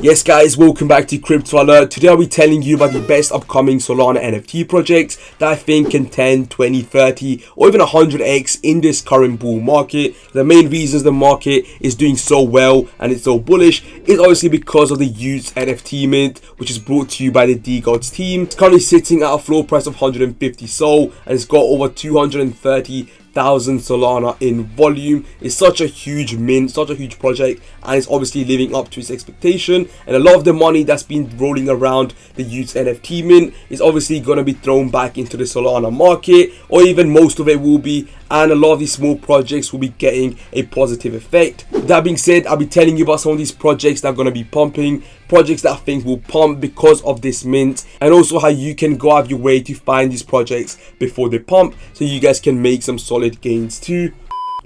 Yes guys, welcome back to Crypto Alert. Today I'll be telling you about the best upcoming Solana NFT projects that I think can 10, 20, 30 or even 100x in this current bull market. The main reasons the market is doing so well and it's so bullish is obviously because of the used NFT mint, which is brought to you by the DGods team. It's currently sitting at a floor price of 150 SOL and it's got over 230,000 Solana in volume. It's such a huge mint, such a huge project, and it's obviously living up to its expectation. And a lot of the money that's been rolling around the used NFT mint is obviously going to be thrown back into the Solana market, or even most of it will be, and a lot of these small projects will be getting a positive effect. That being said, I'll be telling you about some of these projects that are going to be pumping, projects that I think will pump because of this mint, and also how you can go out of your way to find these projects before they pump so you guys can make some solid gains too.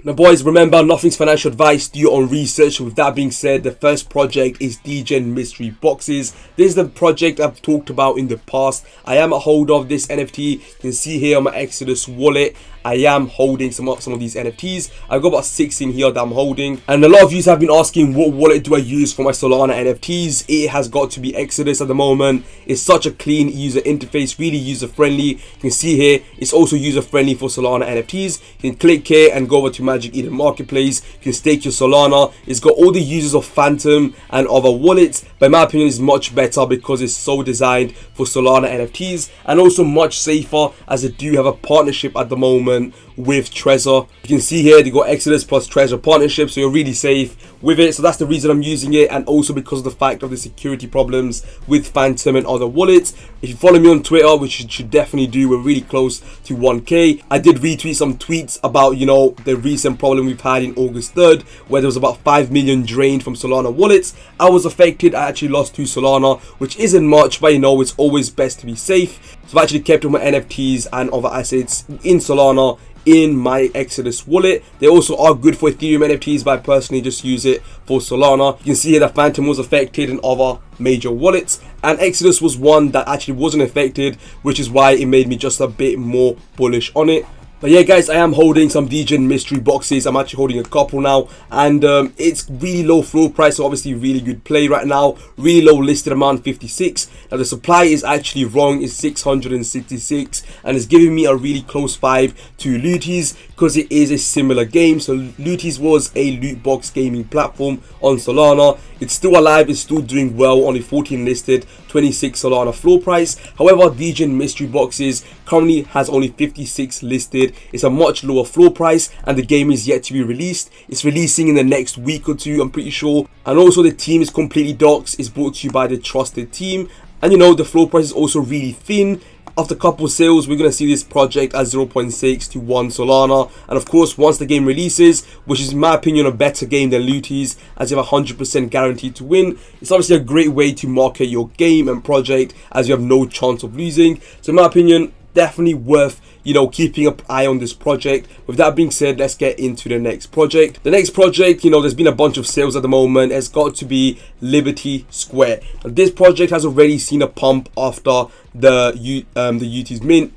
Now boys, remember, nothing's financial advice, do your own research. With that being said, the first project is Degen Mystery Boxes. This is the project I've talked about in the past. I am a holder of this NFT. You can see here on my Exodus wallet, I am holding some of these NFTs. I've got about 6 in here that I'm holding. And a lot of you have been asking, what wallet do I use for my Solana NFTs? It has got to be Exodus at the moment. It's such a clean user interface, really user friendly. You can see here, it's also user friendly for Solana NFTs. You can click here and go over to Magic Eden Marketplace. You can stake your Solana. It's got all the users of Phantom and other wallets, but in my opinion it's much better because it's so designed for Solana NFTs, and also much safer as they do have a partnership at the moment with Trezor. You can see here they got Exodus plus Trezor partnership, so you're really safe with it. So that's the reason I'm using it, and also because of the fact of the security problems with Phantom and other wallets. If you follow me on Twitter, which you should definitely do, we're really close to 1k. I did retweet some tweets about, you know, the recent problem we've had in August 3rd where there was about 5 million drained from Solana wallets. I was affected. I actually lost 2 Solana, which isn't much, but you know, it's always best to be safe. So I've actually kept all my NFTs and other assets in Solana in my Exodus wallet. They also are good for Ethereum NFTs, but I personally just use it for Solana. You can see here that Phantom was affected and other major wallets, and Exodus was one that actually wasn't affected, which is why it made me just a bit more bullish on it. But yeah guys, I am holding some Degen Mystery Boxes. I'm actually holding a couple now, and it's really low floor price, so obviously really good play right now. Really low listed amount, 56. Now the supply is actually wrong, it's 666, and it's giving me a really close 5 to Looties because it is a similar game. So Looties was a loot box gaming platform on Solana. It's still alive, it's still doing well, only 14 listed, 26 Solana floor price. However, Degen Mystery Boxes currently has only 56 listed. It's a much lower floor price, and the game is yet to be released. It's releasing in the next week or two, I'm pretty sure. And also the team is completely doxed. It's brought to you by the trusted team, and you know, the floor price is also really thin. After a couple sales, we're going to see this project at 0.6 to 1 Solana. And of course, once the game releases, which is in my opinion a better game than Looties, as you have 100% guaranteed to win, it's obviously a great way to market your game and project as you have no chance of losing. So in my opinion, definitely worth, you know, keeping an eye on this project. With that being said, let's get into the next project. The next project, you know, there's been a bunch of sales at the moment. It's got to be Liberty Square. Now, this project has already seen a pump after the UT's mint,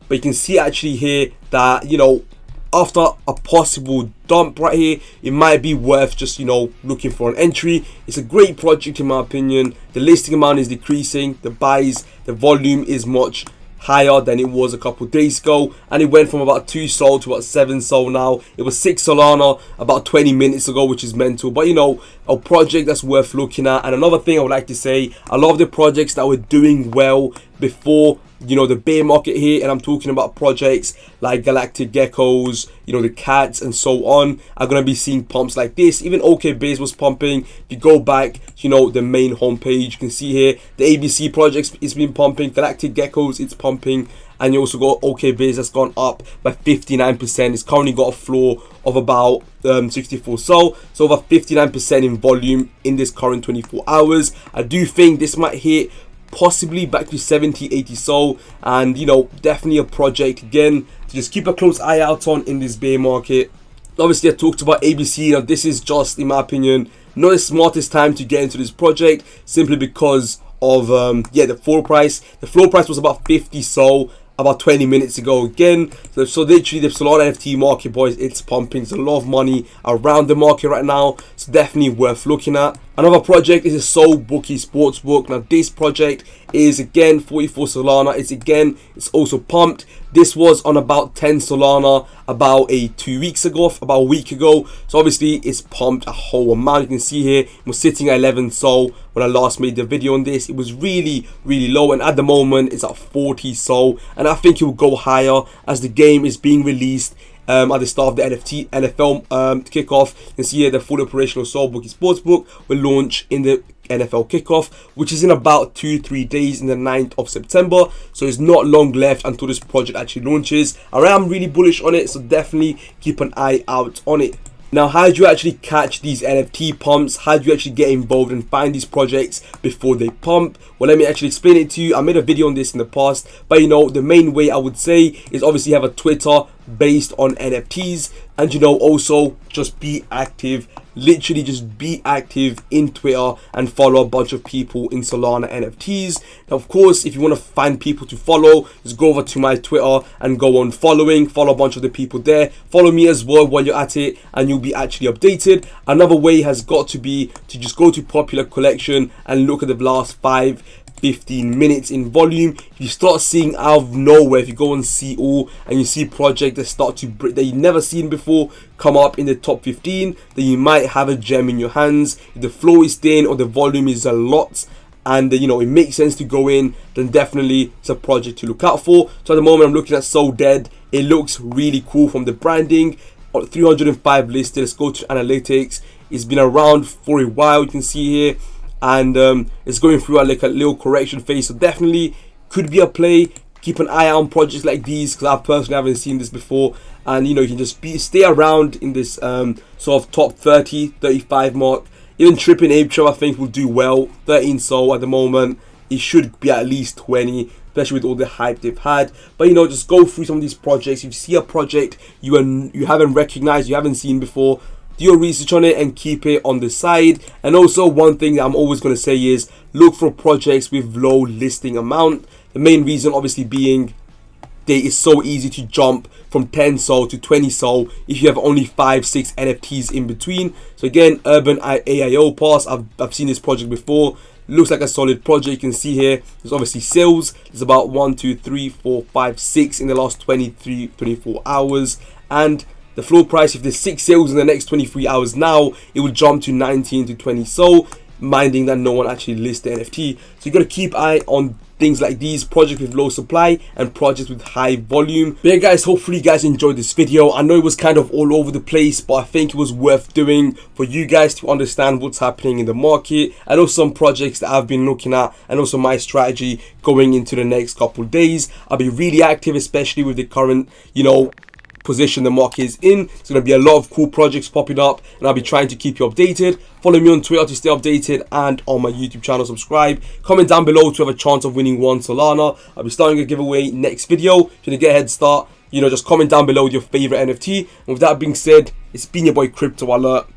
but you can see actually here that, you know, after a possible dump right here, it might be worth just, you know, looking for an entry. It's a great project in my opinion. The listing amount is decreasing, the buys, the volume is much higher than it was a couple of days ago, and it went from about 2 Sol to about 7 Sol now. It was 6 Solana about 20 minutes ago, which is mental, but you know, a project that's worth looking at. And another thing I would like to say, a lot of the projects that were doing well before, you know, the bear market here, and I'm talking about projects like Galactic Geckos, you know, the cats and so on, are going to be seeing pumps like this. Even OKBase was pumping. If you go back, you know, the main homepage, you can see here the ABC projects is been pumping, Galactic Geckos, it's pumping, and you also got OKBase that's gone up by 59%. It's currently got a floor of about 64 Sol, so over 59% in volume in this current 24 hours. I do think this might hit possibly back to 70-80 Sol, and you know, definitely a project again to just keep a close eye out on in this bear market. Obviously I talked about ABC. Now this is just, in my opinion, not the smartest time to get into this project, simply because of the floor price. The floor price was about 50 Sol about 20 minutes ago again. So literally the Solana NFT market, boys, it's pumping. There's a lot of money around the market right now, so definitely worth looking at. Another project is a Sol Bookie Sportsbook. Now this project is again 44 Solana. It's also pumped. This was on about 10 Solana about 2 weeks ago, about a week ago. So obviously it's pumped a whole amount. You can see here it was sitting at 11 Sol when I last made the video on this. It was really low, and at the moment it's at 40 Sol, and I think it will go higher as the game is being released at the start of the NFL kickoff. You can see here the fully operational Sol Bookie Sportsbook will launch in the NFL kickoff, which is in about 2-3 days, in the 9th of September. So it's not long left until this project actually launches. I am really bullish on it, so definitely keep an eye out on it. Now, how do you actually catch these NFT pumps? How do you actually get involved and find these projects before they pump? Well, let me actually explain it to you. I made a video on this in the past, but you know, the main way I would say is obviously have a Twitter based on NFTs, and you know, also just be active. Literally just be active in Twitter and follow a bunch of people in Solana NFTs. Now, of course, if you want to find people to follow, just go over to my Twitter and go on following, follow a bunch of the people there. Follow me as well while you're at it, and you'll be actually updated. Another way has got to be to just go to Popular Collection and look at the last 5-15 minutes in volume. If you start seeing out of nowhere, if you go and see all and you see projects that start to that you've never seen before come up in the top 15, then you might have a gem in your hands. If the flow is thin or the volume is a lot and you know it makes sense to go in, then definitely it's a project to look out for. So at the moment I'm looking at So Dead. It looks really cool from the branding. 305 listed. Let's go to analytics. It's been around for a while, you can see here, and it's going through like a little correction phase, so definitely could be a play. Keep an eye out on projects like these, because I personally haven't seen this before, and you know, you can just stay around in this sort of top 30-35 mark. Even Tripping Ape Trail I think will do well. 13 Sol at the moment. It should be at least 20, especially with all the hype they've had. But you know, just go through some of these projects. If you see a project you haven't recognized, you haven't seen before, do your research on it and keep it on the side. And also, one thing that I'm always going to say is look for projects with low listing amount. The main reason obviously being it's so easy to jump from 10 Sol to 20 Sol if you have only 5-6 NFTs in between. So again, Urban AIO Pass, I've seen this project before. Looks like a solid project. You can see here there's obviously sales. There's about 1, 2, 3, 4, 5, 6 in the last 24 hours, and the floor price, if there's 6 sales in the next 23 hours now, it will jump to 19 to 20 Sol, minding that no one actually lists the NFT. So you got to keep eye on things like these, projects with low supply and projects with high volume. But yeah guys, hopefully you guys enjoyed this video. I know it was kind of all over the place, but I think it was worth doing for you guys to understand what's happening in the market, and also some projects that I've been looking at, and also my strategy going into the next couple of days. I'll be really active, especially with the current, you know, position the market is in. There's going to be a lot of cool projects popping up, and I'll be trying to keep you updated. Follow me on Twitter to stay updated, and on my YouTube channel, subscribe. Comment down below to have a chance of winning 1 Solana. I'll be starting a giveaway next video. If you want to get a head start, you know, just comment down below with your favorite NFT. And with that being said, it's been your boy Crypto Alert.